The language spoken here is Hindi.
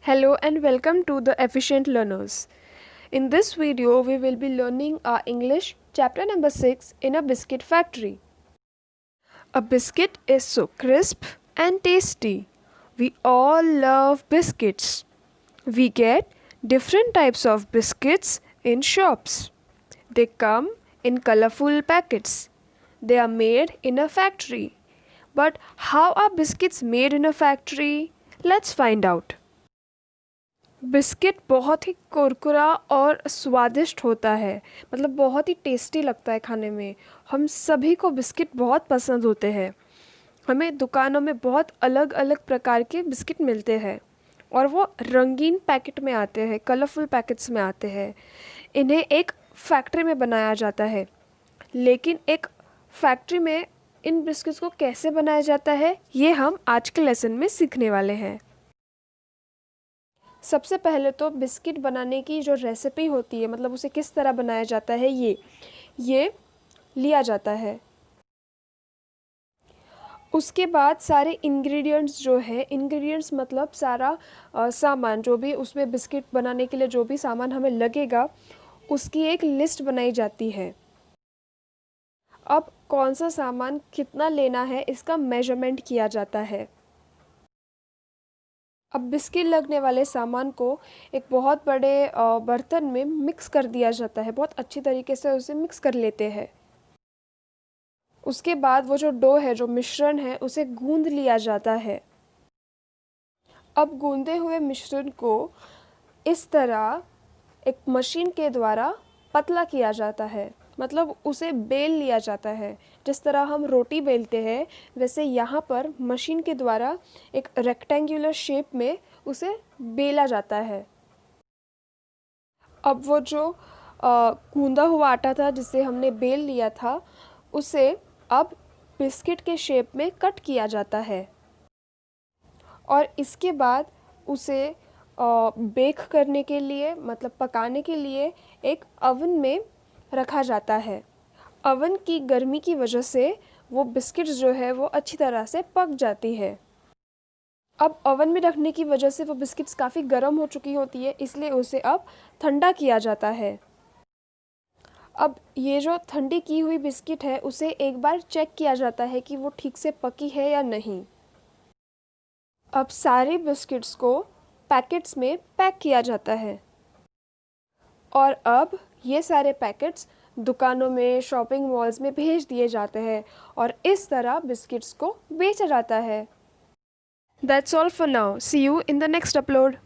Hello and welcome to the Efficient Learners. In this video, we will be learning our English chapter number 6 in a biscuit factory. A biscuit is so crisp and tasty. We all love biscuits. We get different types of biscuits in shops. They come in colorful packets. They are made in a factory. But how are biscuits made in a factory? Let's find out. Biscuit बहुत ही कुरकुरा और स्वादिष्ट होता है। मतलब बहुत ही टेस्टी लगता है खाने में। हम सभी को बिस्किट बहुत पसंद होते हैं। हमें दुकानों में बहुत अलग अलग प्रकार के बिस्किट मिलते हैं और वो रंगीन पैकेट में आते हैं, कलरफुल पैकेट्स में आते हैं। इन्हें एक फैक्ट्री में बनाया जाता है। लेकिन एक फैक्ट्री में इन बिस्किट्स को कैसे बनाया जाता है, ये हम आज के लेसन में सीखने वाले हैं। सबसे पहले तो बिस्किट बनाने की जो रेसिपी होती है, मतलब उसे किस तरह बनाया जाता है, ये लिया जाता है। उसके बाद सारे इंग्रेडिएंट्स जो है, इंग्रेडिएंट्स मतलब सारा सामान जो भी उसमें बिस्किट बनाने के लिए जो भी सामान हमें लगेगा, उसकी एक लिस्ट बनाई जाती है। अब कौन सा सामान कितना लेना है, इसका मेजरमेंट किया जाता है। अब बिस्किट लगने वाले सामान को एक बहुत बड़े बर्तन में मिक्स कर दिया जाता है। बहुत अच्छी तरीके से उसे मिक्स कर लेते हैं। उसके बाद वो जो डो है, जो मिश्रण है, उसे गूंद लिया जाता है। अब गूंदे हुए मिश्रण को इस तरह एक मशीन के द्वारा पतला किया जाता है। मतलब उसे बेल लिया जाता है। जिस तरह हम रोटी बेलते हैं, वैसे यहाँ पर मशीन के द्वारा एक रेक्टेंगुलर शेप में उसे बेला जाता है। अब वो जो गूंदा हुआ आटा था जिसे हमने बेल लिया था, उसे अब बिस्किट के शेप में कट किया जाता है और इसके बाद उसे बेक करने के लिए, मतलब पकाने के लिए एक अवन में रखा जाता है। अवन की गर्मी की वजह से वो बिस्किट्स जो है वो अच्छी तरह से पक जाती है। अब अवन में रखने की वजह से वो बिस्किट्स काफ़ी गर्म हो चुकी होती है, इसलिए उसे अब ठंडा किया जाता है। अब ये जो ठंडी की हुई बिस्किट है, उसे एक बार चेक किया जाता है कि वो ठीक से पकी है या नहीं। अब सारे बिस्किट्स को पैकेट्स में पैक किया जाता है और अब ये सारे पैकेट्स दुकानों में, शॉपिंग मॉल्स में भेज दिए जाते हैं और इस तरह बिस्किट्स को बेचा जाता है। That's all for now. See you in the next upload.